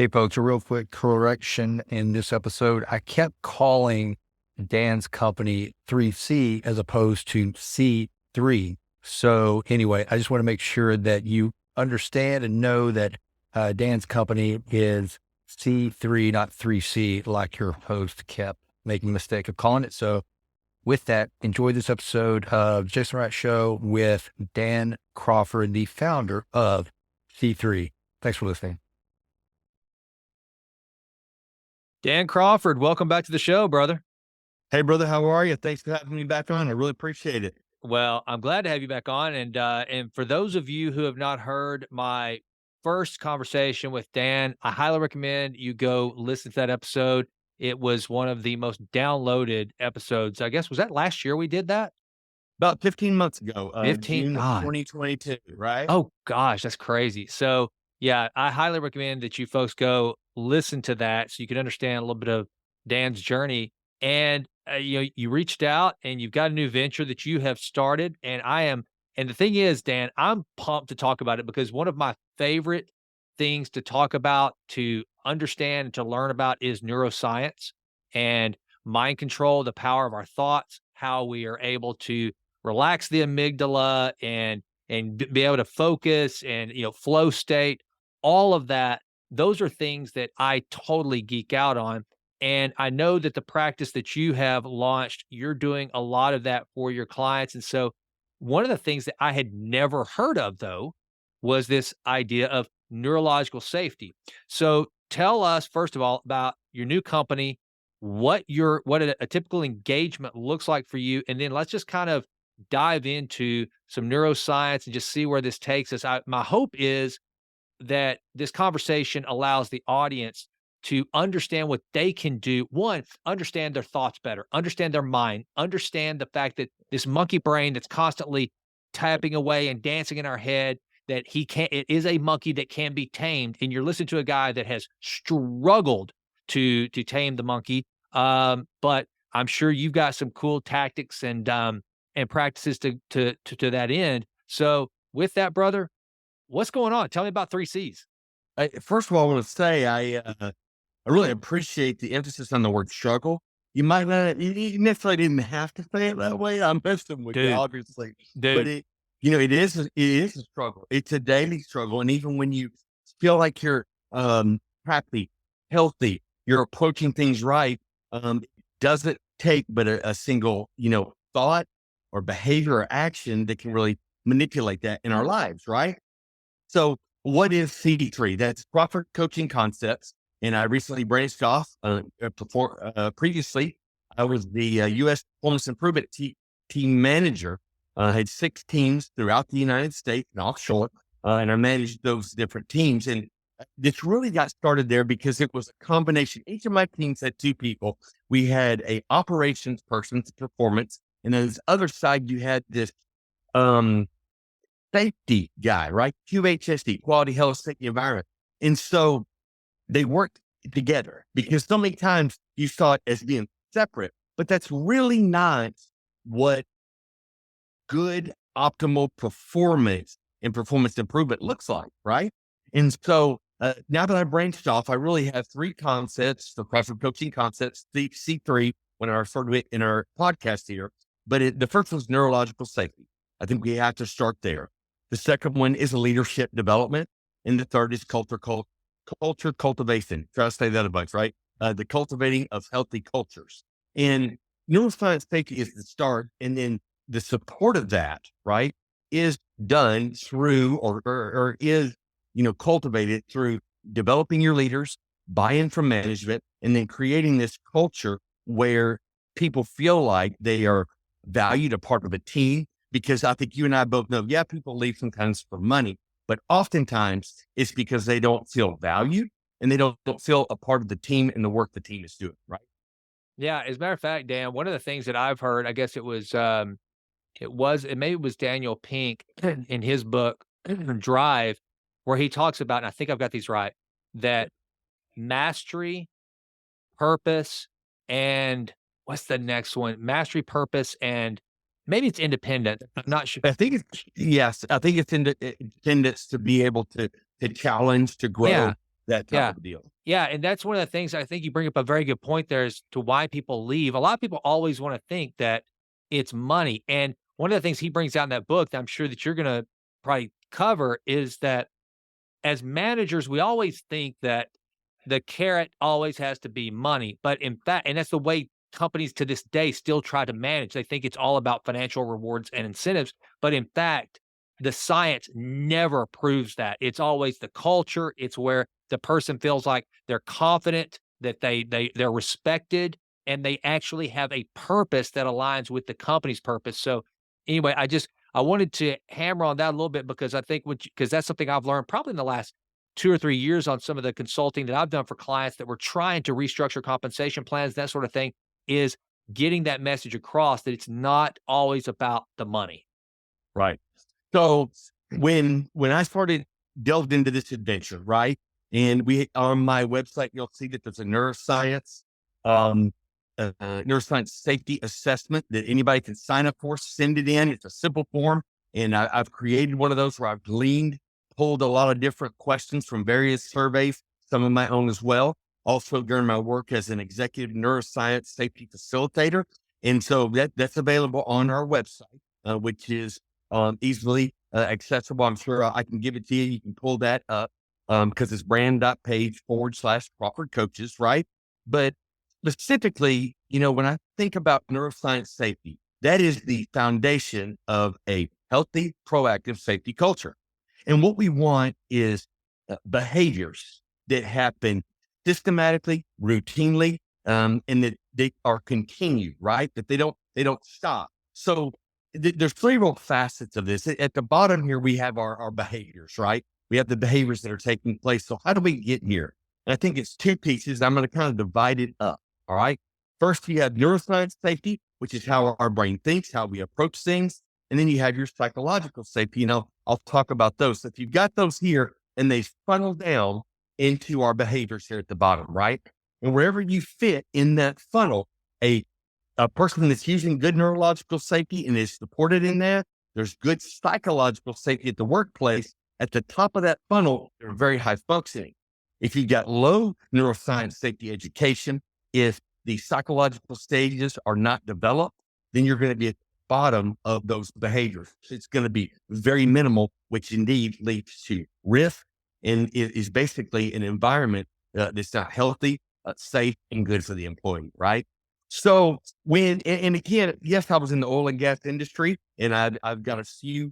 Hey, folks, a real quick correction in this episode. I kept calling Dan's company 3C as opposed to C3. So anyway, I just want to make sure that you understand and know that Dan's company is C3, not 3C, like your host kept making the mistake of calling it. So with that, enjoy this episode of Jason Wright Show with Dan Crawford, the founder of C3. Thanks for listening. Dan Crawford, welcome back to the show, brother. Hey, brother, how are you? Thanks for having me back on. I really appreciate it. Well, I'm glad to have you back on. And for those of you who have not heard my first conversation with Dan, I highly recommend you go listen to that episode. It was one of the most downloaded episodes. I guess, was that last year we did that? About 15 months ago, 15, June God. 2022, right? Oh gosh, that's crazy. So yeah, I highly recommend that you folks go listen to that so you can understand a little bit of Dan's journey. And you reached out and you've got a new venture that you have started, and and the thing is, Dan, I'm pumped to talk about it because one of my favorite things to talk about, to understand, and to learn about is neuroscience and mind control, the power of our thoughts, how we are able to relax the amygdala and be able to focus and, flow state, all of that. Those are things that I totally geek out on. And I know that the practice that you have launched, you're doing a lot of that for your clients. And so one of the things that I had never heard of, though, was this idea of neurological safety. So tell us, first of all, about your new company, what a typical engagement looks like for you. And then let's just kind of dive into some neuroscience and just see where this takes us. My hope is that this conversation allows the audience to understand what they can do. One, understand their thoughts better, understand their mind, understand the fact that this monkey brain that's constantly tapping away and dancing in our head, that it is a monkey that can be tamed. And you're listening to a guy that has struggled to tame the monkey. But I'm sure you've got some cool tactics and practices to that end. So with that, brother, what's going on? Tell me about 3Cs. First of all, I want to say I really appreciate the emphasis on the word struggle. You might not, you necessarily didn't have to say it that way. I'm messing with you, obviously. But it is a struggle. It's a daily struggle. And even when you feel like you're happy, healthy, you're approaching things right, it doesn't take but a single, thought or behavior or action that can really manipulate that in our lives, right? So what is CD3? That's Crawford Coaching Concepts. And I recently branched off. Previously, I was the U.S. Performance Improvement team manager. I had 6 teams throughout the United States and offshore, and I managed those different teams. And this really got started there because it was a combination. Each of my teams had 2 people. We had a operations person to performance, and then this other side, you had this safety guy, right? QHSD, quality, health, safety, environment. And so they worked together because so many times you saw it as being separate, but that's really not what good, optimal performance and performance improvement looks like, right? And so now that I branched off, I really have 3 concepts, the Crawford Coaching Concepts, C3, when I referred to it in our podcast here. But the first one's neurological safety. I think we have to start there. The second one is leadership development. And the third is culture cultivation. Try to say that a bunch, right? The cultivating of healthy cultures. And neuroscience safety is the start. And then the support of that, right, is done through or is, cultivated through developing your leaders, buy-in from management, and then creating this culture where people feel like they are valued, a part of a team. Because I think you and I both know, people leave sometimes for money, but oftentimes it's because they don't feel valued and they don't feel a part of the team and the work the team is doing, right? Yeah, as a matter of fact, Dan, one of the things that I've heard, I guess it maybe it was Daniel Pink in his book, Drive, where he talks about, and I think I've got these right, that mastery, purpose, and what's the next one? Mastery, purpose, and maybe it's independent. I'm not sure. I think it's independence to be able to challenge, to grow. Yeah. that type Yeah. of deal. Yeah. And that's one of the things I think you bring up a very good point there as to why people leave. A lot of people always want to think that it's money. And one of the things he brings out in that book that I'm sure that you're going to probably cover is that as managers, we always think that the carrot always has to be money. But in fact, and that's the way companies to this day still try to manage. They think it's all about financial rewards and incentives. But in fact, the science never proves that. It's always the culture. It's where the person feels like they're confident, that they're respected, and they actually have a purpose that aligns with the company's purpose. So anyway, I wanted to hammer on that a little bit because I think because that's something I've learned probably in the last 2 or 3 years on some of the consulting that I've done for clients that were trying to restructure compensation plans, that sort of thing, is getting that message across that it's not always about the money. Right. So when I started delved into this adventure, right, and we on my website you'll see that there's a um, neuroscience safety assessment that anybody can sign up for. Send it in. It's a simple form, and I've created one of those where I've pulled a lot of different questions from various surveys, some of my own as well. Also during my work as an executive neuroscience safety facilitator, and so that's available on our website, which is easily accessible. I'm sure I can give it to you. You can pull that up because it's brand.page/Crawford Coaches, right? But specifically, when I think about neuroscience safety, that is the foundation of a healthy, proactive safety culture. And what we want is behaviors that happen systematically, routinely, and that they are continued, right? That they don't stop. So there's three real facets of this. At the bottom here, we have our behaviors, right? We have the behaviors that are taking place. So how do we get here? And I think it's two pieces. I'm going to kind of divide it up. All right. First, you have neuroscience safety, which is how our brain thinks, how we approach things. And then you have your psychological safety. I'll talk about those. So if you've got those here and they funnel down into our behaviors here at the bottom, right? And wherever you fit in that funnel, a person that's using good neurological safety and is supported in that, there's good psychological safety at the workplace. At the top of that funnel, they're very high functioning. If you've got low neuroscience safety education, if the psychological stages are not developed, then you're going to be at the bottom of those behaviors. It's going to be very minimal, which indeed leads to risk and is basically an environment that's not healthy, safe, and good for the employee, right? So and again, yes, I was in the oil and gas industry, and I've got a few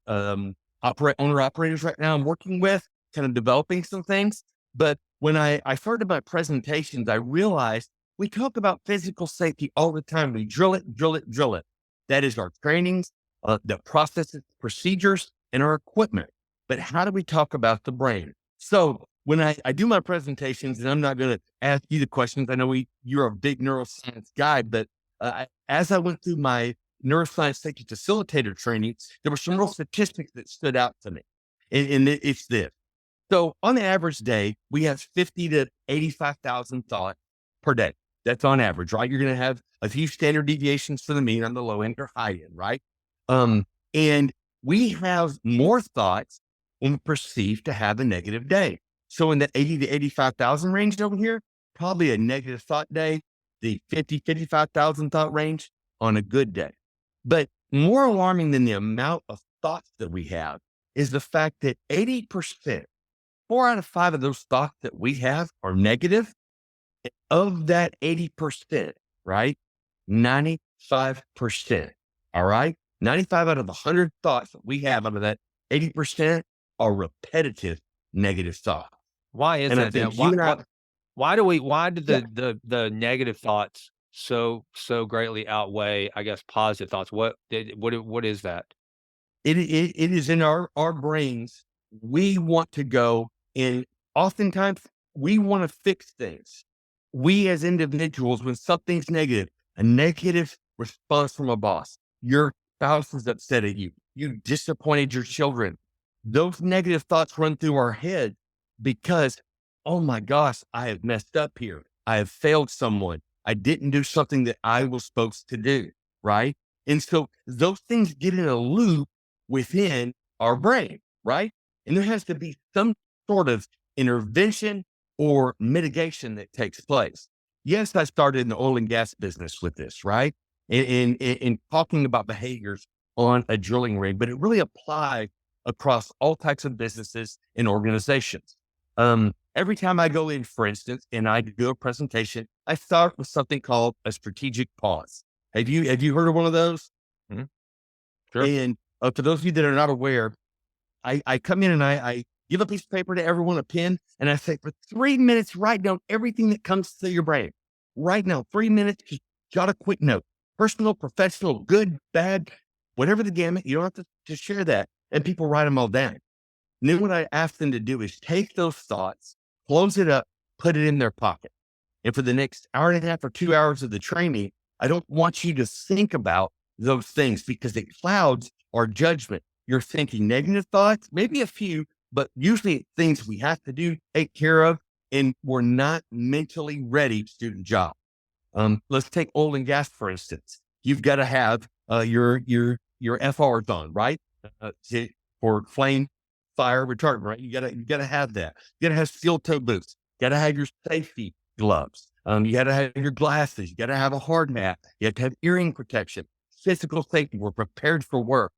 owner operators right now I'm working with, kind of developing some things. But when I started my presentations, I realized we talk about physical safety all the time. We drill it, drill it, drill it. That is our trainings, the processes, procedures, and our equipment. But how do we talk about the brain? So when I do my presentations, and I'm not going to ask you the questions, I know you're a big neuroscience guy, but as I went through my neuroscience safety facilitator training, there were some real statistics that stood out to me. And it's this. So on the average day, we have 50 to 85,000 thoughts per day. That's on average, right? You're going to have a few standard deviations for the mean on the low end or high end, right? And we have more thoughts when perceived to have a negative day. So in the 80 to 85,000 range over here, probably a negative thought day, the 50, 55,000 thought range on a good day. But more alarming than the amount of thoughts that we have is the fact that 80%, 4 out of 5 of those thoughts that we have are negative. Of that 80%, right? 95%, all right? 95 out of the 100 thoughts that we have out of that 80% are repetitive negative thoughts. Why is And I that? Dan? think you and I, Why do yeah, the negative thoughts so greatly outweigh, I guess, positive thoughts? What is that? it is in our brains. We want to go, and oftentimes we want to fix things. We as individuals, when something's negative, a negative response from a boss, your spouse is upset at you, you disappointed your children, those negative thoughts run through our head because, oh my gosh, I have messed up here. I have failed someone. I didn't do something that I was supposed to do, right? And so those things get in a loop within our brain, right? And there has to be some sort of intervention or mitigation that takes place. Yes, I started in the oil and gas business with this, right? In talking about behaviors on a drilling rig, but it really applies across all types of businesses and organizations. Every time I go in, for instance, and I do a presentation, I start with something called a strategic pause. Have you heard of one of those? Mhm. Sure. And for those of you that are not aware, I come in and I give a piece of paper to everyone, a pen, and I say, for 3 minutes, write down everything that comes to your brain. Right now, 3 minutes, just jot a quick note. Personal, professional, good, bad, whatever the gamut, you don't have to share that. And people write them all down. And then what I ask them to do is take those thoughts, close it up, put it in their pocket. And for the next hour and a half or 2 hours of the training, I don't want you to think about those things because it clouds our judgment. You're thinking negative thoughts, maybe a few, but usually things we have to do, take care of, and we're not mentally ready to do the job. Let's take oil and gas, for instance. You've got to have your FRs on, right? For flame fire retardant, right? You gotta have that. You gotta have steel toe boots. You gotta have your safety gloves. You gotta have your glasses. You gotta have a hard hat. You have to have earring protection, physical safety. We're prepared for work.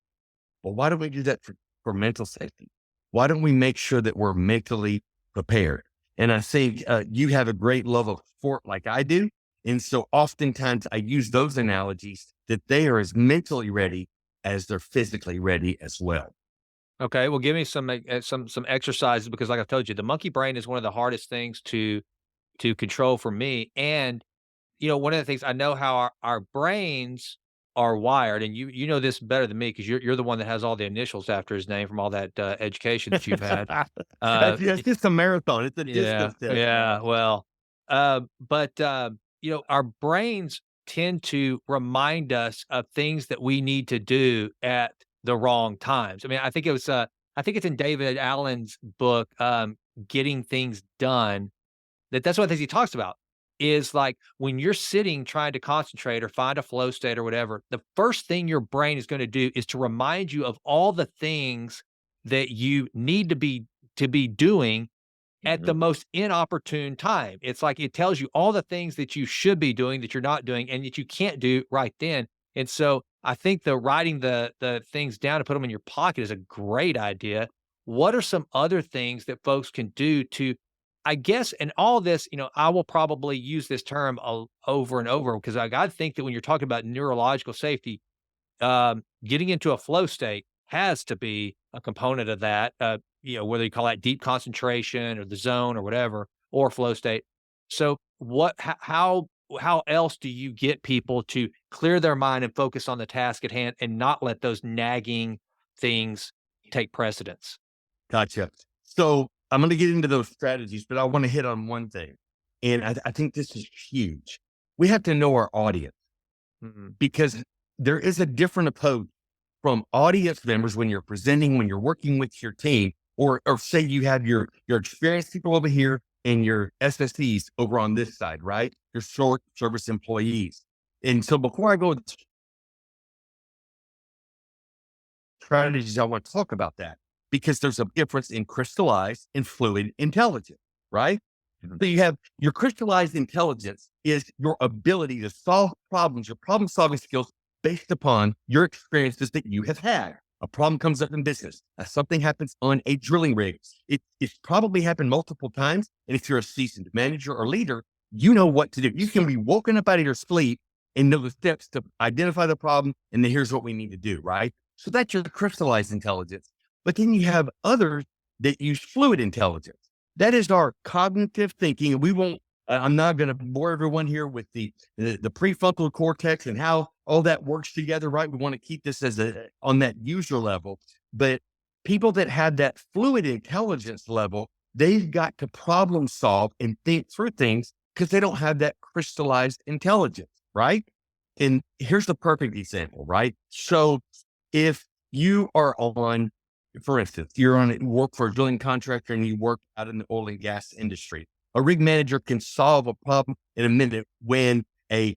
Well, why don't we do that for mental safety? Why don't we make sure that we're mentally prepared? And I think you have a great love of sport like I do. And so oftentimes I use those analogies that they are as mentally ready as they're physically ready as well. Okay, well, give me some exercises because, like I told you, the monkey brain is one of the hardest things to control for me. And one of the things I know how our brains are wired, and you know this better than me because you're the one that has all the initials after his name from all that education that you've had. It's just a marathon. It's a Yeah, distance test. yeah. Well, but our brains tend to remind us of things that we need to do at the wrong times. I mean, I think it's in David Allen's book, Getting Things Done. That's one of the things he talks about is like when you're sitting trying to concentrate or find a flow state or whatever, the first thing your brain is going to do is to remind you of all the things that you need to be doing at the Mhm. most inopportune time. It's like it tells you all the things that you should be doing that you're not doing and that you can't do right then. And so I think the writing the things down and put them in your pocket is a great idea. What are some other things that folks can do to, I guess, and all this, I will probably use this term over and over because I think that when you're talking about neurological safety, getting into a flow state has to be a component of that, whether you call that deep concentration or the zone or whatever, or flow state. So how else do you get people to clear their mind and focus on the task at hand and not let those nagging things take precedence? Gotcha. So I'm going to get into those strategies, but I want to hit on one thing. And I think this is huge. We have to know our audience Mhm. because there is a different approach from audience members when you're presenting, when you're working with your team, or say you have your experienced people over here and your SSEs over on this side, right? Your short service employees. And so before I go with strategies, I want to talk about that because there's a difference in crystallized and fluid intelligence, right? Mhm. So you have your crystallized intelligence is your ability to solve problems, your problem solving skills based upon your experiences that you have had. A problem comes up in business. Something happens on a drilling rig. It's probably happened multiple times. And if you're a seasoned manager or leader, you know what to do. You can be woken up out of your sleep and know the steps to identify the problem. And then here's what we need to do, right? So that's your crystallized intelligence. But then you have others that use fluid intelligence. That is our cognitive thinking. And we won't, I'm not going to bore everyone here with the prefrontal cortex and how all that works together, right? We want to keep this on that user level. But people that have that fluid intelligence level, they've got to problem solve and think through things because they don't have that crystallized intelligence, right? And here's the perfect example, right? So if you are on, for instance, you're on work for a drilling contractor and you work out in the oil and gas industry, a rig manager can solve a problem in a minute when a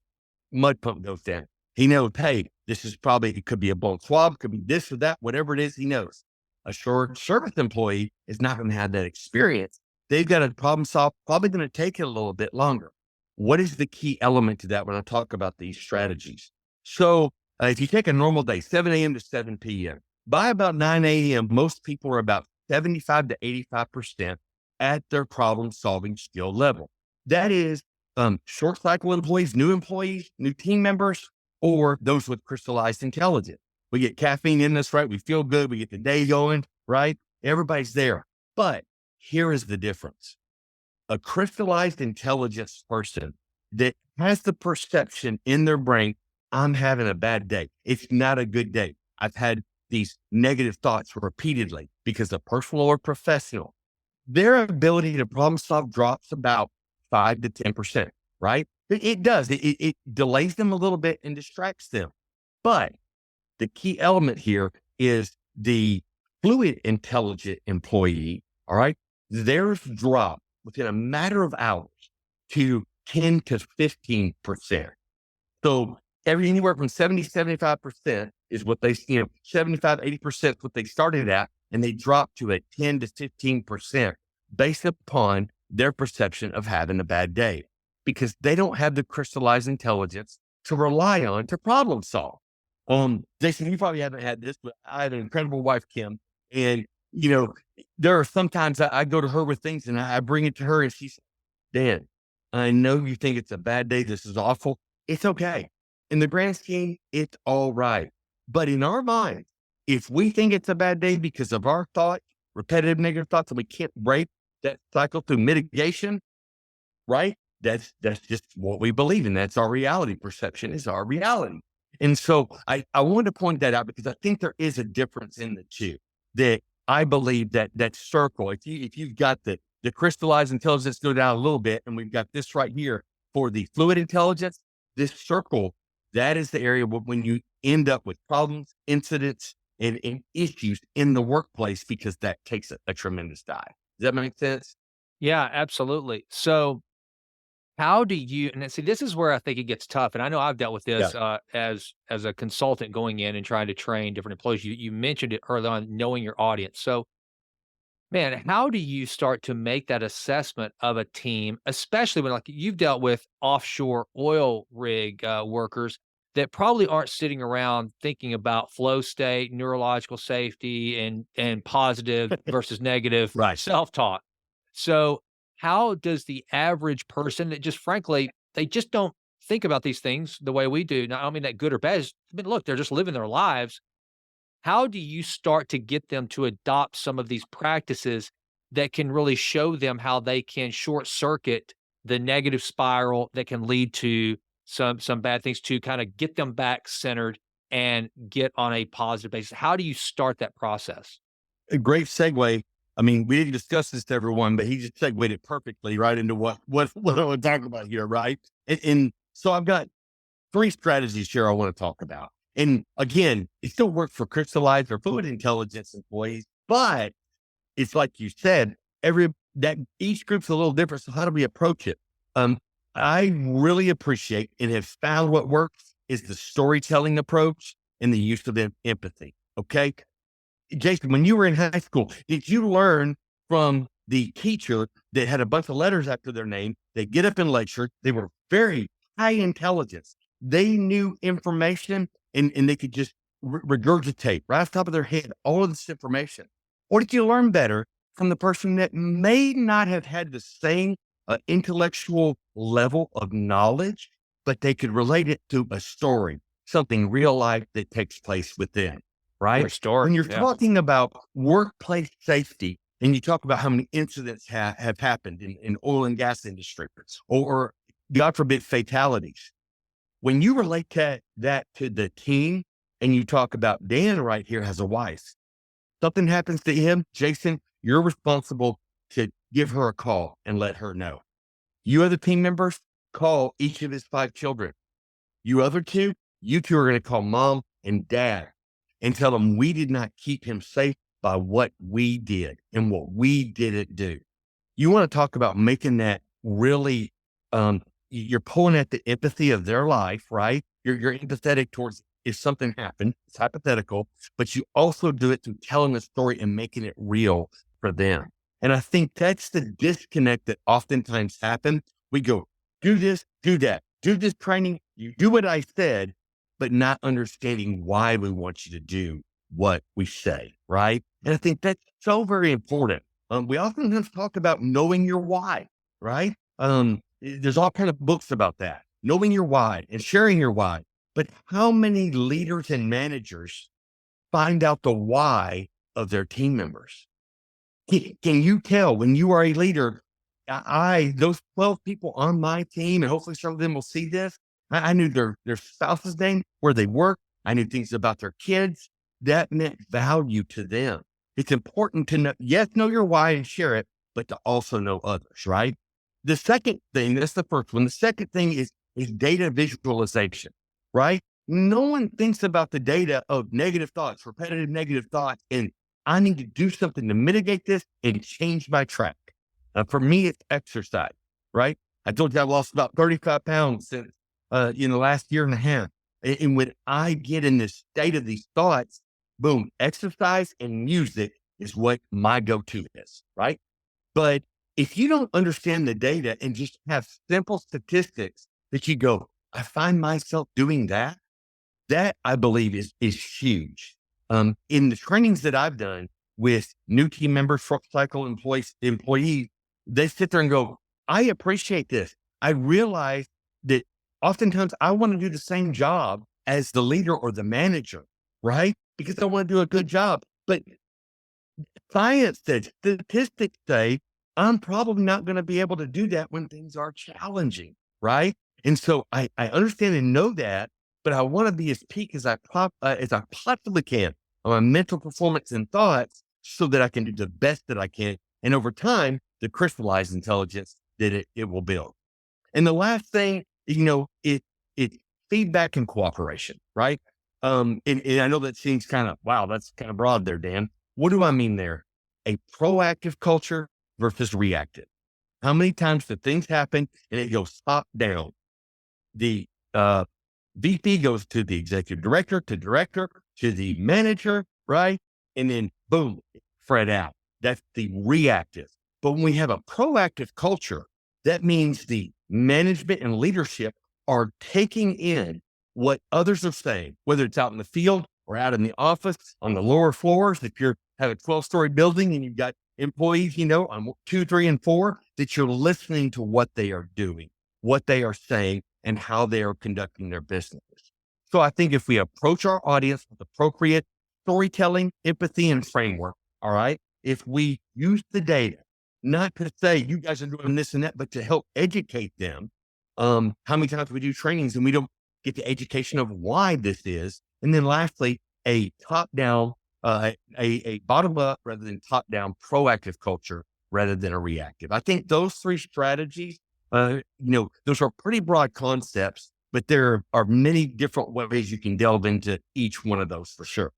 mud pump goes down. He knows, hey, it could be a blown swab, could be this or that, whatever it is, he knows. A short service employee is not going to have that experience. They've got a problem solve, probably going to take it a little bit longer. What is the key element to that when I talk about these strategies? So if you take a normal day, 7 a.m. to 7 p.m., by about 9 a.m., most people are about 75 to 85% at their problem solving skill level. That is short cycle employees, new team members, or those with crystallized intelligence. We get caffeine in us, right? We feel good. We get the day going, right? Everybody's there. But here is the difference. A crystallized intelligence person that has the perception in their brain, I'm having a bad day. It's not a good day. I've had these negative thoughts repeatedly because of personal or professional. Their ability to problem solve drops about 5 to 10%, right? It does. It delays them a little bit and distracts them. But the key element here is the fluid intelligent employee, all right? Theirs drop within a matter of hours to 10 to 15%. So anywhere from 70, 75% is what they, 75, 80% is what they started at, and they drop to a 10 to 15% based upon their perception of having a bad day because they don't have the crystallized intelligence to rely on to problem solve. Jason, you probably haven't had this, but I had an incredible wife, Kim, and there are sometimes I go to her with things and I bring it to her and she says, Dan, I know you think it's a bad day. This is awful. It's okay. In the grand scheme, it's all right. But in our mind, if we think it's a bad day because of our thought, repetitive negative thoughts, and we can't break that cycle through mitigation, right? That's just what we believe in. That's our reality. Perception is our reality. And so I wanted to point that out because I think there is a difference in the two. That I believe that circle, if you've got the crystallized intelligence go down a little bit, and we've got this right here for the fluid intelligence, this circle, that is the area where when you end up with problems, incidents, and issues in the workplace, because that takes a tremendous dive. Does that make sense? Yeah, absolutely. So how do you, and see, this is where I think it gets tough. And I know I've dealt with Yeah. this as a consultant going in and trying to train different employees. You mentioned it early on, knowing your audience. So, man, how do you start to make that assessment of a team, especially when, like, you've dealt with offshore oil rig workers that probably aren't sitting around thinking about flow state, neurological safety, and positive versus negative Right. self-talk. So, how does the average person that just frankly, they just don't think about these things the way we do? Now, I don't mean that good or bad. I mean, look, they're just living their lives. How do you start to get them to adopt some of these practices that can really show them how they can short circuit the negative spiral that can lead to some bad things, to kind of get them back centered and get on a positive basis? How do you start that process? A great segue. I mean, we didn't discuss this to everyone, but he just segued it perfectly right into what I want to talk about here, right? And so I've got 3 strategies here I want to talk about. And again, it still works for crystallized or fluid intelligence employees, but it's like you said, each group's a little different. So how do we approach it? I really appreciate and have found what works is the storytelling approach and the use of empathy. Okay. Jason, when you were in high school, did you learn from the teacher that had a bunch of letters after their name? They get up and lecture. They were very high intelligence. They knew information and they could just regurgitate right off the top of their head all of this information. Or did you learn better from the person that may not have had the same intellectual level of knowledge, but they could relate it to a story, something real life that takes place within? Right? Your story. When you're Yeah. talking about workplace safety and you talk about how many incidents have happened in oil and gas industry or God forbid fatalities, when you relate that to the team and you talk about Dan right here has a wife, something happens to him, Jason, you're responsible to give her a call and let her know. You other team members, call each of his 5 children. You other 2, you 2 are going to call mom and dad and tell them we did not keep him safe by what we did and what we didn't do. You want to talk about making that really, you're pulling at the empathy of their life, right? You're empathetic towards if something happened, it's hypothetical, but you also do it through telling the story and making it real for them. And I think that's the disconnect that oftentimes happens. We go, do this, do that, do this training, you do what I said, but not understanding why we want you to do what we say, right? And I think that's so very important. We oftentimes talk about knowing your why, right? There's all kind of books about that, knowing your why and sharing your why. But how many leaders and managers find out the why of their team members? Can you tell when you are a leader? Those 12 people on my team, and hopefully some of them will see this. I knew their spouse's name, where they work. I knew things about their kids. That meant value to them. It's important to know, yes, know your why and share it, but to also know others, right? The second thing, that's the first one. The second thing is data visualization, right? No one thinks about the data of negative thoughts, repetitive negative thoughts, and I need to do something to mitigate this and change my track. For me, it's exercise, right? I told you I lost about 35 pounds since, in the last year and a half. And when I get in this state of these thoughts, boom, exercise and music is what my go-to is, right? But if you don't understand the data and just have simple statistics that you go, I find myself doing that, that I believe is huge. In the trainings that I've done with new team members, short cycle employees, they sit there and go, I appreciate this. I realize that oftentimes I want to do the same job as the leader or the manager, right? Because I want to do a good job. But science says, statistics say, I'm probably not going to be able to do that when things are challenging, right? And so I understand and know that, but I want to be as peak as I possibly can on my mental performance and thoughts so that I can do the best that I can. And over time, the crystallized intelligence that it will build. And the last thing, it's feedback and cooperation, right? And I know that seems kind of, wow, that's kind of broad there, Dan. What do I mean there? A proactive culture versus reactive. How many times do things happen and it goes top down? The VP goes to the executive director, to the manager, right? And then boom, spread out. That's the reactive. But when we have a proactive culture, that means the management and leadership are taking in what others are saying, whether it's out in the field or out in the office, on the lower floors. If you have a 12-story building and you've got employees, on 2, 3, and 4, that you're listening to what they are doing, what they are saying, and how they are conducting their businesses. So I think if we approach our audience with appropriate storytelling, empathy, and framework, all right, if we use the data, not to say you guys are doing this and that, but to help educate them. How many times we do trainings and we don't get the education of why this is? And then lastly, a top-down, a bottom-up rather than top-down proactive culture rather than a reactive. I think those 3 strategies, those are pretty broad concepts, but there are many different ways you can delve into each one of those for sure.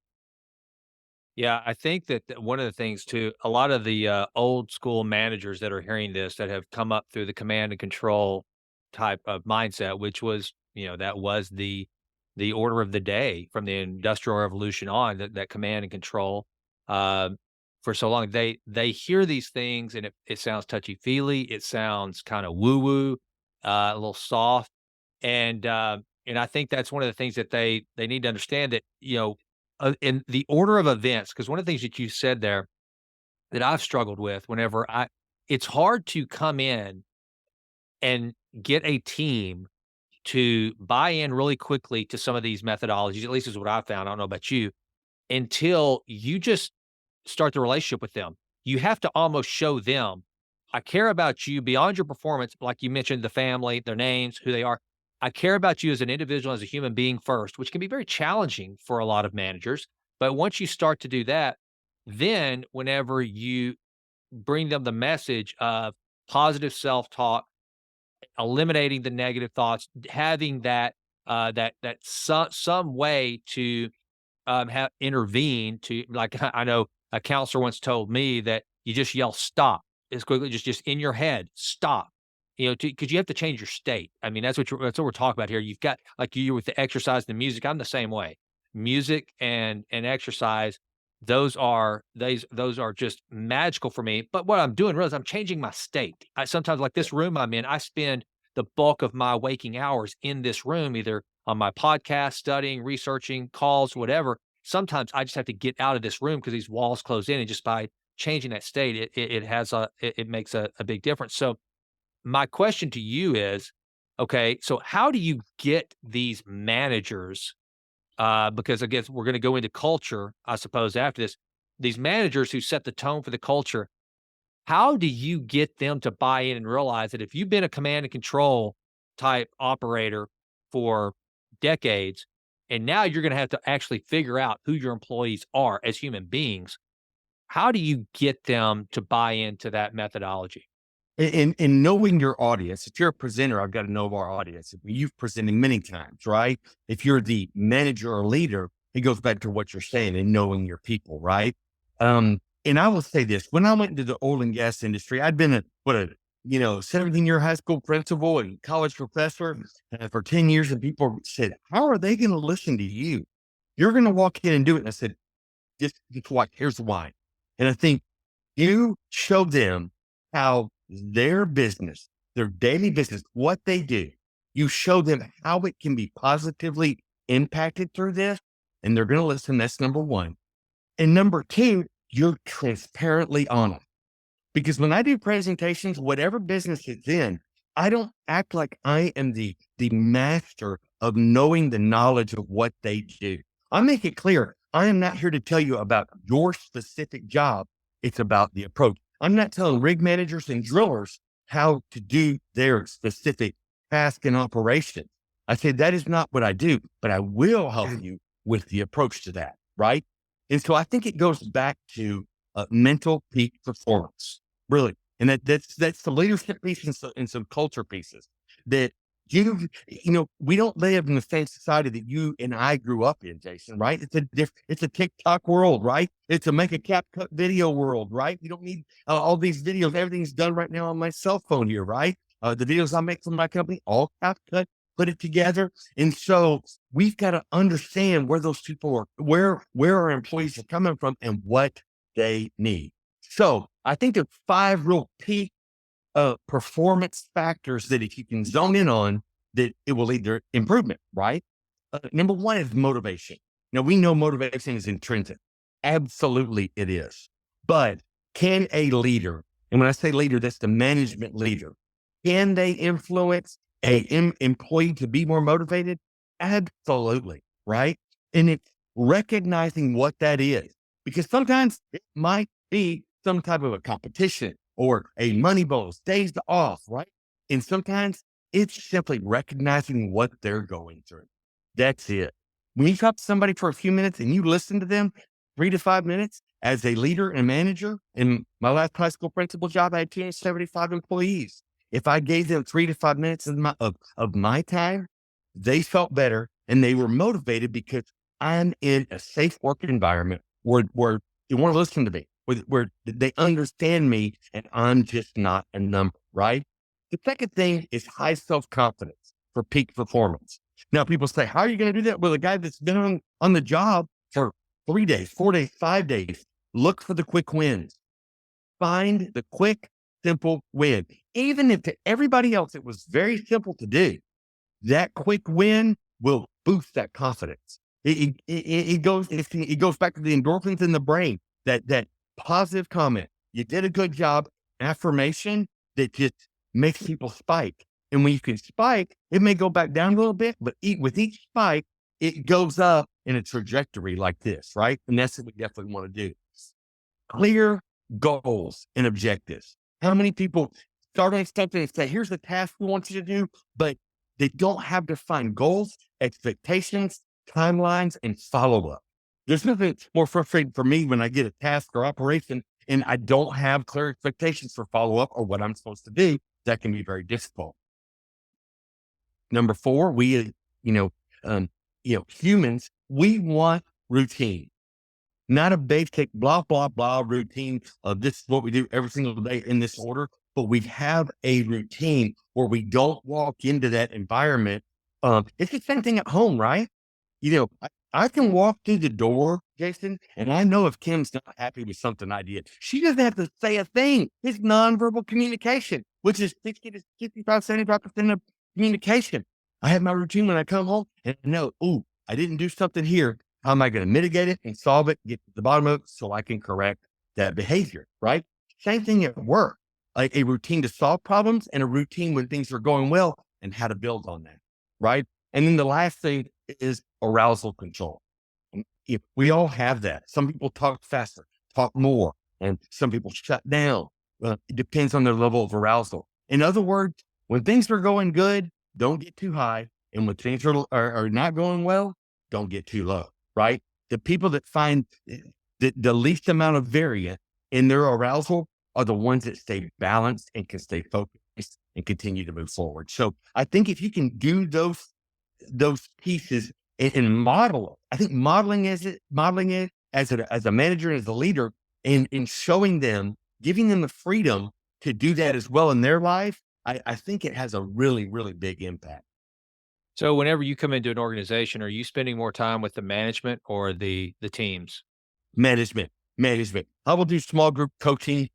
Yeah, I think that one of the things too, a lot of the old school managers that are hearing this that have come up through the command and control type of mindset, which was, that was the order of the day from the industrial revolution on, that command and control uh, for so long. They hear these things and it sounds touchy feely, it sounds kind of woo woo, a little soft, and I think that's one of the things that they need to understand that, in the order of events, because one of the things that you said there that I've struggled with it's hard to come in and get a team to buy in really quickly to some of these methodologies, at least is what I found. I don't know about you, until you just start the relationship with them. You have to almost show them, I care about you beyond your performance, like you mentioned, the family, their names, who they are. I care about you as an individual, as a human being first, which can be very challenging for a lot of managers. But once you start to do that, then whenever you bring them the message of positive self-talk, eliminating the negative thoughts, having that some way to have intervene to, like, I know a counselor once told me that you just yell stop as quickly, just in your head, stop. Because you have to change your state. I mean, that's what we're talking about here. You've got, like, you with the exercise, the music. I'm the same way. Music and exercise. those are just magical for me. But what I'm doing really is I'm changing my state. I sometimes, like this room I'm in, I spend the bulk of my waking hours in this room, either on my podcast, studying, researching, calls, whatever. Sometimes I just have to get out of this room because these walls close in, and just by changing that state, it makes a big difference. So my question to you is, okay, so how do you get these managers, because I guess we're going to go into culture, I suppose, after this. These managers who set the tone for the culture, how do you get them to buy in and realize that if you've been a command and control type operator for decades, and now you're going to have to actually figure out who your employees are as human beings, how do you get them to buy into that methodology? In knowing your audience, if you're a presenter, I've got to know our audience. You've presented many times, right? If you're the manager or leader, it goes back to what you're saying and knowing your people, right? And I will say this: when I went into the oil and gas industry, I'd been a 17-year high school principal and college professor for 10 years, and people said, "How are they going to listen to you? You're going to walk in and do it." And I said, "Just watch. Here's why." And I think you show them how their business, their daily business, what they do, you show them how it can be positively impacted through this, and they're going to listen. That's number one. And number two, you're transparently honest. Because when I do presentations, whatever business it's in, I don't act like I am the master of knowing the knowledge of what they do. I make it clear, I am not here to tell you about your specific job. It's about the approach. I'm not telling rig managers and drillers how to do their specific task and operation. I say that is not what I do, but I will help you with the approach to that, right? And so I think it goes back to mental peak performance, really. And that's the leadership piece and some culture pieces that we don't live in the same society that you and I grew up in, Jason, right? It's a TikTok world, right? It's a make a cap cut video world, right? We don't need all these videos. Everything's done right now on my cell phone here, right? The videos I make for my company, all cap cut, put it together. And so we've got to understand where those people are, where our employees are coming from and what they need. So I think there's 5 real peak performance factors that if you can zone in on, that it will lead to improvement, right? Number one is motivation. Now we know motivation is intrinsic. Absolutely it is. But can a leader, and when I say leader, that's the management leader, can they influence employee to be more motivated? Absolutely, right? And it's recognizing what that is, because sometimes it might be some type of a competition or a money bonus, days off, right? And sometimes it's simply recognizing what they're going through. That's it. When you talk to somebody for a few minutes and you listen to them 3 to 5 minutes as a leader and manager, in my last high school principal job, I had 275 employees. If I gave them 3 to 5 minutes of my time, they felt better and they were motivated because I'm in a safe work environment where they want to listen to me, where they understand me and I'm just not a number, right? The second thing is high self-confidence for peak performance. Now people say, how are you going to do that? Well, a guy that's been on the job for 3 days, 4 days, 5 days, look for the quick wins. Find the quick, simple win. Even if to everybody else it was very simple to do, that quick win will boost that confidence. It goes back to the endorphins in the brain, that positive comment. You did a good job, affirmation that just makes people spike. And when you can spike, it may go back down a little bit, but with each spike, it goes up in a trajectory like this, right? And that's what we definitely want to do. Clear goals and objectives. How many people start on something and say, here's the task we want you to do, but they don't have defined goals, expectations, timelines, and follow-up. There's nothing more frustrating for me when I get a task or operation and I don't have clear expectations for follow-up or what I'm supposed to do. That can be very difficult. Number 4, humans, we want routine. Not a basic blah, blah, blah routine of this is what we do every single day in this order, but we have a routine where we don't walk into that environment. It's the same thing at home, right? I can walk through the door, Jason, and I know if Kim's not happy with something I did. She doesn't have to say a thing. It's nonverbal communication, which is 60 to 65, 75% of communication. I have my routine when I come home and I know, ooh, I didn't do something here. How am I going to mitigate it and solve it, get to the bottom of it so I can correct that behavior, right? Same thing at work, like a routine to solve problems and a routine when things are going well and how to build on that, right? And then the last thing is arousal control. If we all have that. Some people talk faster, talk more, and some people shut down. It depends on their level of arousal. In other words, when things are going good, don't get too high. And when things are not going well, don't get too low, right? The people that find the least amount of variance in their arousal are the ones that stay balanced and can stay focused and continue to move forward. So I think if you can do those pieces and model it. I think modeling it as a manager, as a leader, and in showing them, giving them the freedom to do that as well in their life, I think it has a really, really big impact. So whenever you come into an organization, are you spending more time with the management or the teams? Management. I will do small group coaching,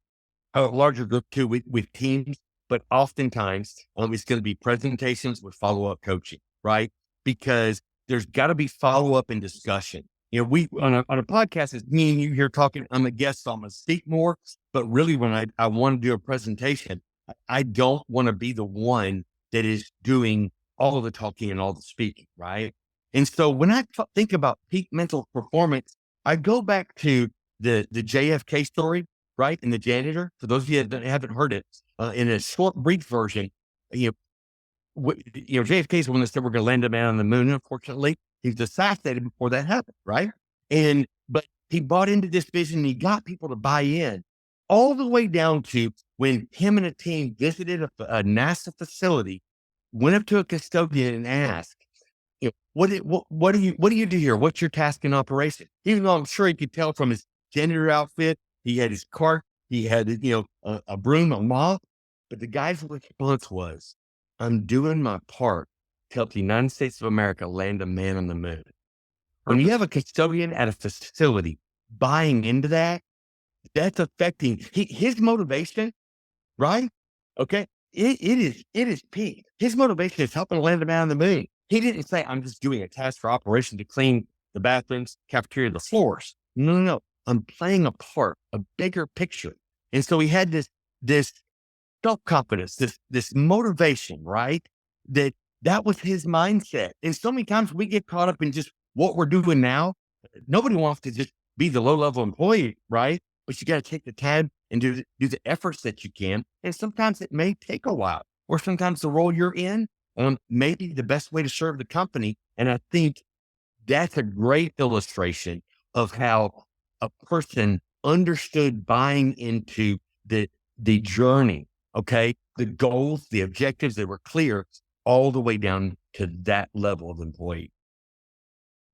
larger group too with teams, but oftentimes it's going to be presentations with follow up coaching, right? Because there's got to be follow up and discussion. You know, we on a podcast, it's me and you here talking. I'm a guest, so I'm going to speak more. But really, when I want to do a presentation, I don't want to be the one that is doing all of the talking and all the speaking, right? And so when I think about peak mental performance, I go back to the JFK story, right? And the janitor. For those of you that haven't heard it, in a short, brief version, you JFK is the one that said we're going to land a man on the moon. Unfortunately, he was assassinated before that happened, right? But he bought into this vision and he got people to buy in all the way down to when him and a team visited a NASA facility, went up to a custodian and asked, what do you do here? What's your task in operation? Even though I'm sure he could tell from his janitor outfit, he had his cart, he had, a broom, a mop, but the guy's response was, I'm doing my part to help the United States of America land a man on the moon. When you have a custodian at a facility buying into that, that's affecting his motivation, right? Okay. It is peak. His motivation is helping land a man on the moon. He didn't say, I'm just doing a task for operation to clean the bathrooms, cafeteria, the floors. No. I'm playing a part, a bigger picture. And so he had this self-confidence, this motivation, right? That was his mindset. And so many times we get caught up in just what we're doing now. Nobody wants to just be the low-level employee, right? But you got to take the time and do the efforts that you can. And sometimes it may take a while, or sometimes the role you're in may be the best way to serve the company. And I think that's a great illustration of how a person understood buying into the journey. Okay. The goals, the objectives, they were clear all the way down to that level of employee.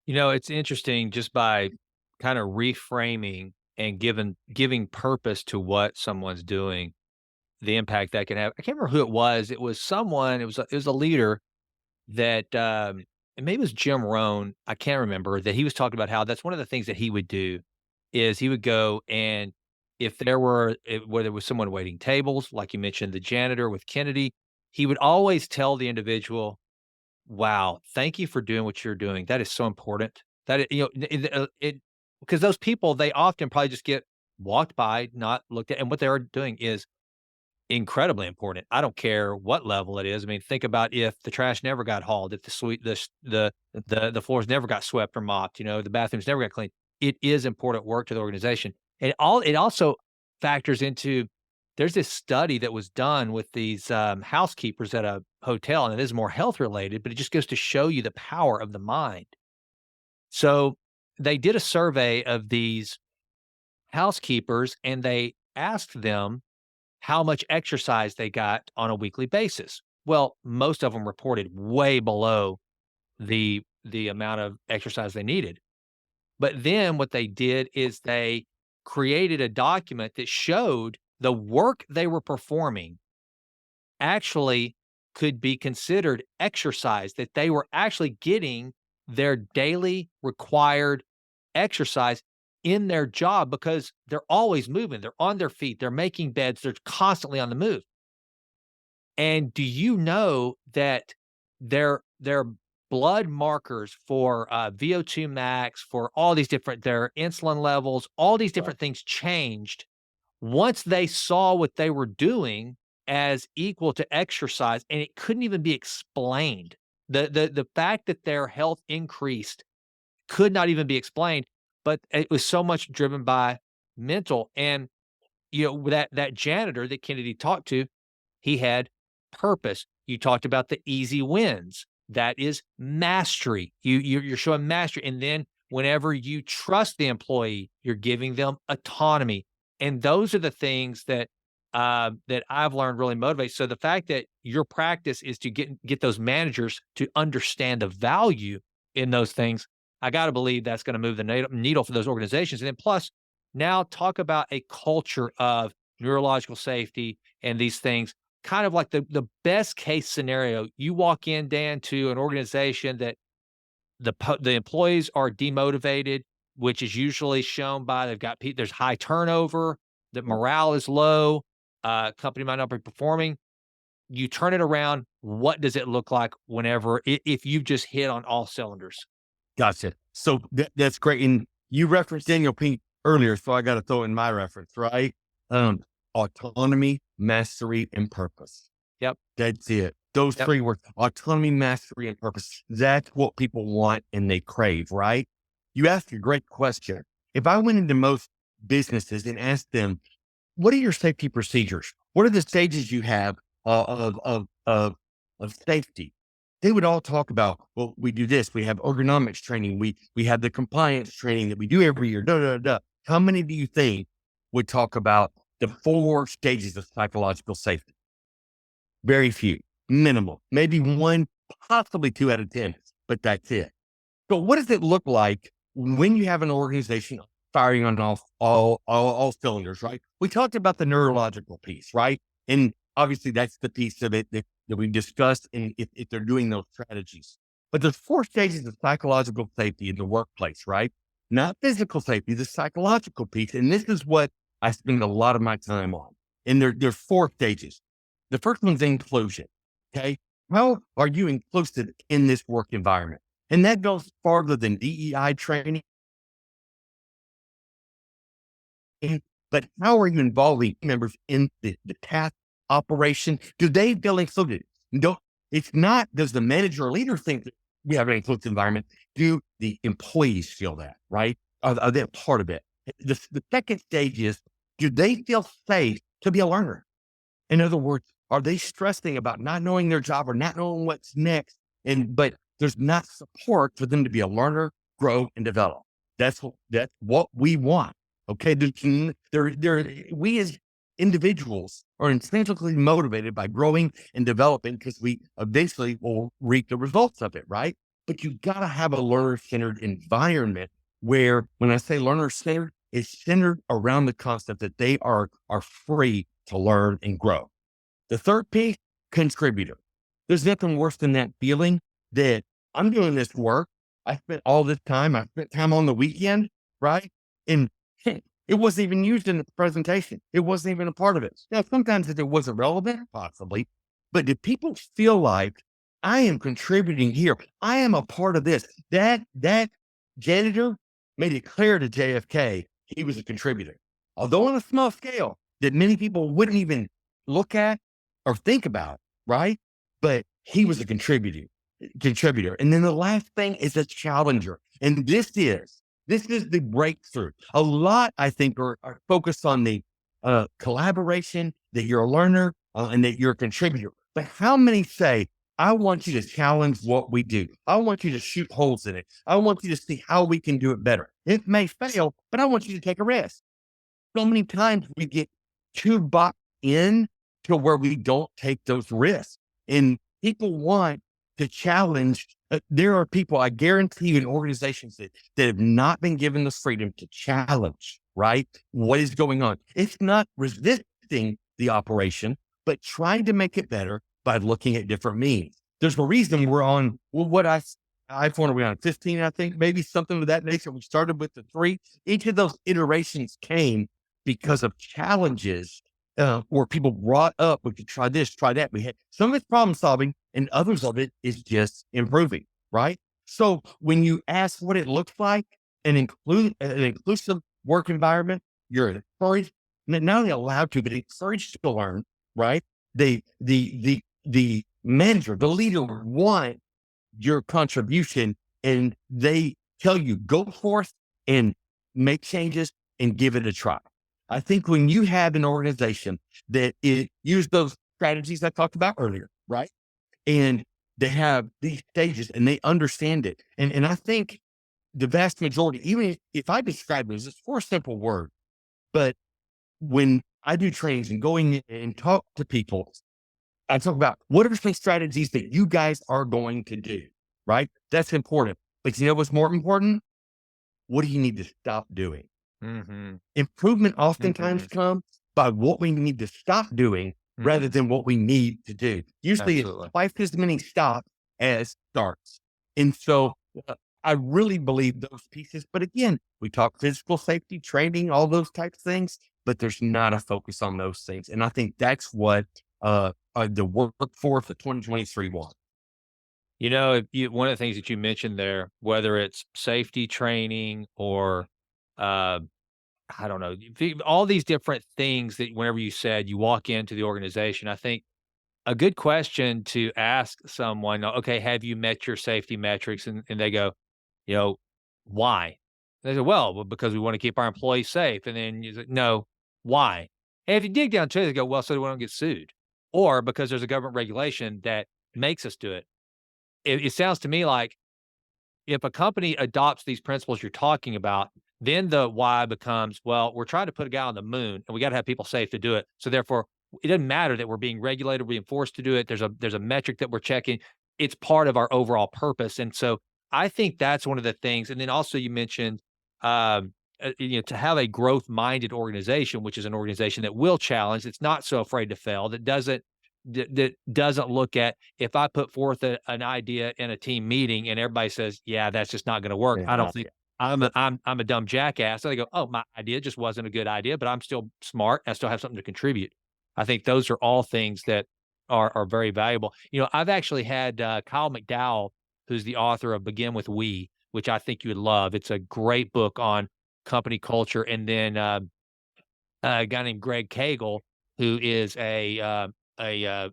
It's interesting just by kind of reframing and giving purpose to what someone's doing, the impact that can have. I can't remember who it was. It was someone, it was a leader that and maybe it was Jim Rohn, I can't remember, that he was talking about how that's one of the things that he would do is he would go and if there were where there was someone waiting tables, like you mentioned, the janitor with Kennedy, he would always tell the individual, wow, thank you for doing what you're doing. That is so important. That it because those people, they often probably just get walked by, not looked at, and what they are doing is incredibly important. I don't care what level it is. I mean, think about if the trash never got hauled, if the suite, the floors never got swept or mopped, the bathrooms never got cleaned. It is important work to the organization, and it also factors into. There's this study that was done with these housekeepers at a hotel, and it is more health related, but it just goes to show you the power of the mind. So they did a survey of these housekeepers, and they asked them how much exercise they got on a weekly basis. Well, most of them reported way below the amount of exercise they needed. But then what they did is they created a document that showed the work they were performing actually could be considered exercise, that they were actually getting their daily required exercise in their job because they're always moving. They're on their feet. They're making beds. They're constantly on the move. And do you know that their blood markers for VO2 max, for all these different their insulin levels, all these different things changed once they saw what they were doing as equal to exercise, and it couldn't even be explained. The fact that their health increased could not even be explained, but it was so much driven by mental. And that janitor that Kennedy talked to, he had purpose. You talked about the easy wins. That is mastery. You're showing mastery. And then whenever you trust the employee, you're giving them autonomy. And those are the things that that I've learned really motivate. So the fact that your practice is to get those managers to understand the value in those things, I got to believe that's going to move the needle for those organizations. And then plus, now talk about a culture of neurological safety and these things. Kind of like the best case scenario, you walk in, Dan, to an organization that the employees are demotivated, which is usually shown by there's high turnover, that morale is low, company might not be performing. You turn it around, what does it look like whenever if you've just hit on all cylinders? Gotcha. So that's great. And you referenced Daniel Pink earlier, so I got to throw in my reference, right? Autonomy, mastery, and purpose. Yep. That's it. Those Yep. three words: autonomy, mastery, and purpose. That's what people want and they crave, right? You ask a great question. If I went into most businesses and asked them, what are your safety procedures? What are the stages you have of safety? They would all talk about, well, we do this. We have ergonomics training. We have the compliance training that we do every year. Da, da, da. How many do you think would talk about the 4 stages of psychological safety? Very few, minimal, maybe 1, possibly 2 out of 10, but that's it. So what does it look like when you have an organization firing on all cylinders, right? We talked about the neurological piece, right? And obviously that's the piece of it that we discussed and if they're doing those strategies. But there's 4 stages of psychological safety in the workplace, right? Not physical safety, the psychological piece. And this is what I spend a lot of my time on. And there's 4 stages. The first one's inclusion. Okay. How are you inclusive in this work environment? And that goes farther than DEI training. But how are you involving members in the task operation? Do they feel included? No, it's not, does the manager or leader think that we have an inclusive environment? Do the employees feel that, right? Are they a part of it? The second stage is, do they feel safe to be a learner? In other words, are they stressing about not knowing their job or not knowing what's next? But there's not support for them to be a learner, grow, and develop. That's what we want. Okay. We as individuals are intrinsically motivated by growing and developing because we eventually will reap the results of it, right? But you've got to have a learner-centered environment where, when I say learner-centered, it's centered around the concept that they are free to learn and grow. The third piece, contributor. There's nothing worse than that feeling that I'm doing this work. I spent all this time. I spent time on the weekend, right? And it wasn't even used in the presentation. It wasn't even a part of it. Now, sometimes it wasn't relevant, possibly, but did people feel like I am contributing here? I am a part of this. That janitor made it clear to JFK he was a contributor, although on a small scale that many people wouldn't even look at or think about, right? But he was a contributor. And then the last thing is a challenger. And this is the breakthrough. A lot, I think, are focused on the collaboration, that you're a learner and that you're a contributor. But how many say, I want you to challenge what we do. I want you to shoot holes in it. I want you to see how we can do it better. It may fail, but I want you to take a risk. So many times we get too boxed in to where we don't take those risks. And people want to challenge. There are people, I guarantee you, in organizations that have not been given the freedom to challenge, right? What is going on? It's not resisting the operation, but trying to make it better by looking at different means. There's a reason we're on what I iPhone, are we on 15, I think, maybe something of that nature. We started with the 3. Each of those iterations came because of challenges where people brought up, we could try this, try that. We had some of it's problem solving and others of it is just improving, right? So when you ask what it looks like, an inclusive work environment, you're encouraged, not only allowed to, but encouraged to learn, right? The manager, the leader want your contribution, and they tell you go forth and make changes and give it a try. I think when you have an organization that use those strategies I talked about earlier, right? And they have these stages and they understand it. And I think the vast majority, even if I describe it as just 4 simple words, but when I do trainings and going in and talk to people, I talk about what are some strategies that you guys are going to do, right? That's important. But you know what's more important? What do you need to stop doing? Mm-hmm. Improvement oftentimes Mm-hmm. comes by what we need to stop doing rather than what we need to do. Usually Absolutely. it's twice as many stops as starts. And so I really believe those pieces. But again, we talk physical safety, training, all those types of things, but there's not a focus on those things. And I think that's what the workforce of 2023 was. You know, one of the things that you mentioned there, whether it's safety training or, uh, I don't know, all these different things that whenever you said you walk into the organization, I think a good question to ask someone, okay, have you met your safety metrics? And they go, you know, why? They say, well, because we want to keep our employees safe. And then you say, no, why? And if you dig down to it, they go, well, so we don't get sued, or because there's a government regulation that makes us do it. It sounds to me like if a company adopts these principles you're talking about, then the why becomes, well, we're trying to put a guy on the moon and we got to have people safe to do it. So therefore, it doesn't matter that we're being regulated, we're being forced to do it. There's a metric that we're checking. It's part of our overall purpose. And so I think that's one of the things. And then also you mentioned, to have a growth minded organization, which is an organization that will challenge, it's not so afraid to fail, that doesn't look at, if I put forth an idea in a team meeting and everybody says, yeah, that's just not going to work. I don't think I'm a dumb jackass. So they go, oh, my idea just wasn't a good idea, but I'm still smart. I still have something to contribute. I think those are all things that are very valuable. You know, I've actually had Kyle McDowell, who's the author of Begin with We, which I think you would love. It's a great book on company culture. And then a guy named Greg Cagle, who is an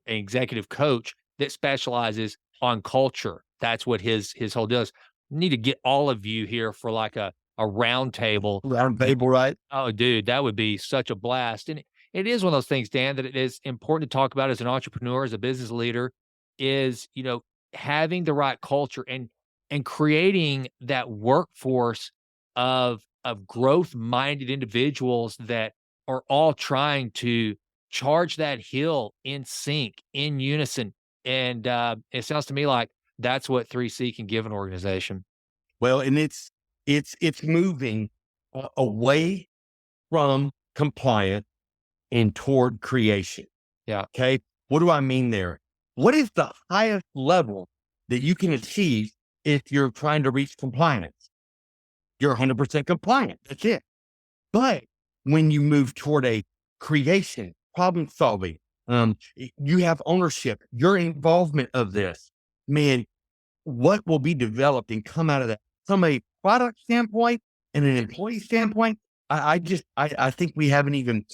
executive coach that specializes on culture. That's what his whole deal is. Need to get all of you here for like a round table. Round table, right? Oh, dude, that would be such a blast. And it is one of those things, Dan, that it is important to talk about as an entrepreneur, as a business leader, is, having the right culture and creating that workforce of growth-minded individuals that are all trying to charge that hill in sync, in unison. And it sounds to me like that's what 3C can give an organization. Well, and it's moving away from compliance and toward creation. Yeah. Okay. What do I mean there? What is the highest level that you can achieve if you're trying to reach compliance? You're 100% compliant. That's it. But when you move toward a creation, problem solving, you have ownership, your involvement of this, man, what will be developed and come out of that from a product standpoint and an employee standpoint? I think we haven't even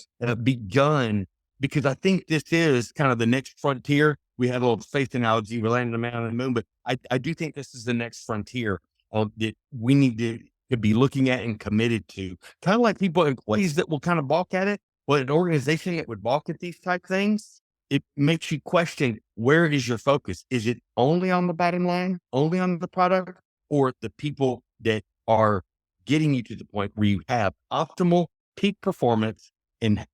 begun, because I think this is kind of the next frontier. We had a little faith analogy, we're landing the man on the moon, but I do think this is the next frontier that we need to be looking at and committed to. Kind of like employees that will kind of balk at it, but an organization that would balk at these type things, it makes you question, where is your focus? Is it only on the bottom line, only on the product, or the people that are getting you to the point where you have optimal peak performance and,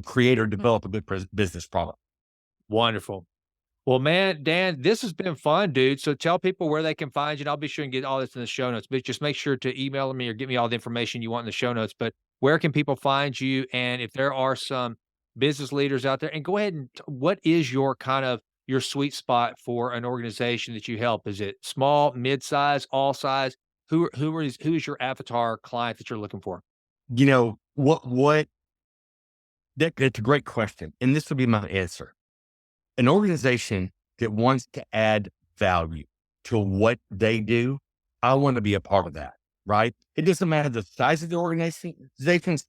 create or develop a good business product? Wonderful. Well, man, Dan, this has been fun, dude. So tell people where they can find you. And I'll be sure and get all this in the show notes, but just make sure to email me or get me all the information you want in the show notes. But where can people find you? And if there are some business leaders out there, and go ahead and what is your kind of your sweet spot for an organization that you help? Is it small, mid-size, all size? Who is your avatar client that you're looking for? You know, that's a great question. And this would be my answer. An organization that wants to add value to what they do, I want to be a part of that, right? It doesn't matter the size of the organization,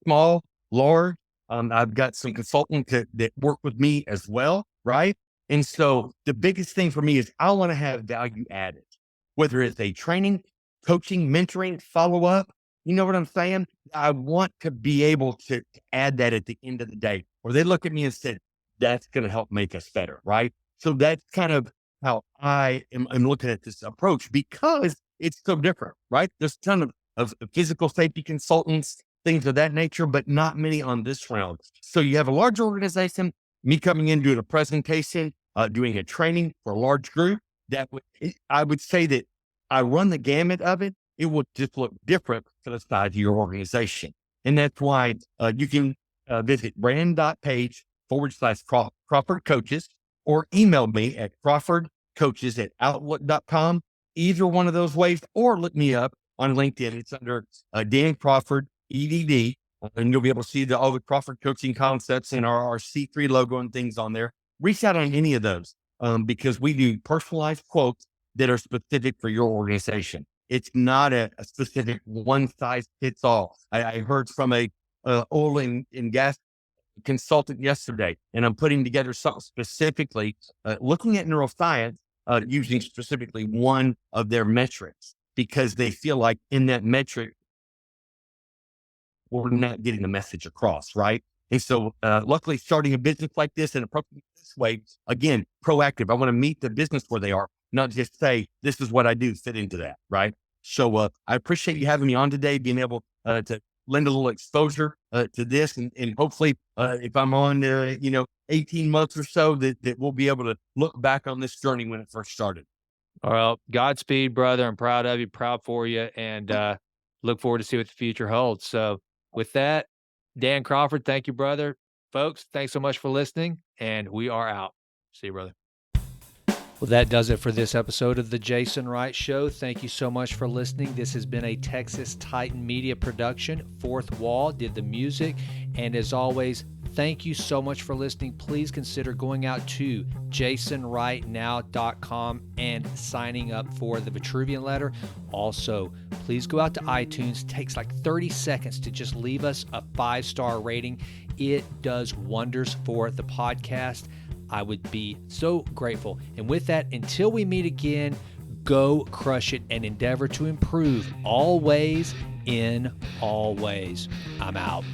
small, large. I've got some consultants that work with me as well, right? And so the biggest thing for me is I want to have value added, whether it's a training, coaching, mentoring, follow up. You know what I'm saying? I want to be able to add that at the end of the day, where they look at me and say, that's going to help make us better, right? So that's kind of how I'm looking at this approach, because it's so different, right? There's a ton of physical safety consultants, things of that nature, but not many on this round. So you have a large organization, me coming in, doing a presentation, doing a training for a large group. I would say that I run the gamut of it. It would just look different for the size of your organization. And that's why you can visit brand.page/Crawford Coaches, or email me at crawfordcoaches@outlook.com. Either one of those ways, or look me up on LinkedIn. It's under Dan Crawford, EDD, and you'll be able to see all the Crawford Coaching Concepts and our C3 logo and things on there. Reach out on any of those because we do personalized quotes that are specific for your organization. It's not a specific one size fits all. I heard from a oil and gas consultant yesterday, and I'm putting together something specifically looking at neuroscience, using specifically one of their metrics, because they feel like in that metric, we're not getting the message across, right? And so luckily, starting a business like this and approaching it this way, again, proactive. I want to meet the business where they are, not just say, this is what I do, fit into that, right? So I appreciate you having me on today, being able to lend a little exposure to this. And hopefully, if I'm on, 18 months or so, that we'll be able to look back on this journey when it first started. Well, Godspeed, brother. I'm proud of you, proud for you, and look forward to see what the future holds. So with that, Dan Crawford, thank you, brother. Folks, thanks so much for listening, and we are out. See you, brother. Well, that does it for this episode of The Jason Wright Show. Thank you so much for listening. This has been a Texas Titan Media production. Fourth Wall did the music. And as always, thank you so much for listening. Please consider going out to jasonwrightnow.com and signing up for the Vitruvian letter. Also, please go out to iTunes. It takes like 30 seconds to just leave us a 5-star rating. It does wonders for the podcast. I would be so grateful. And with that, until we meet again, go crush it and endeavor to improve always in all ways. I'm out.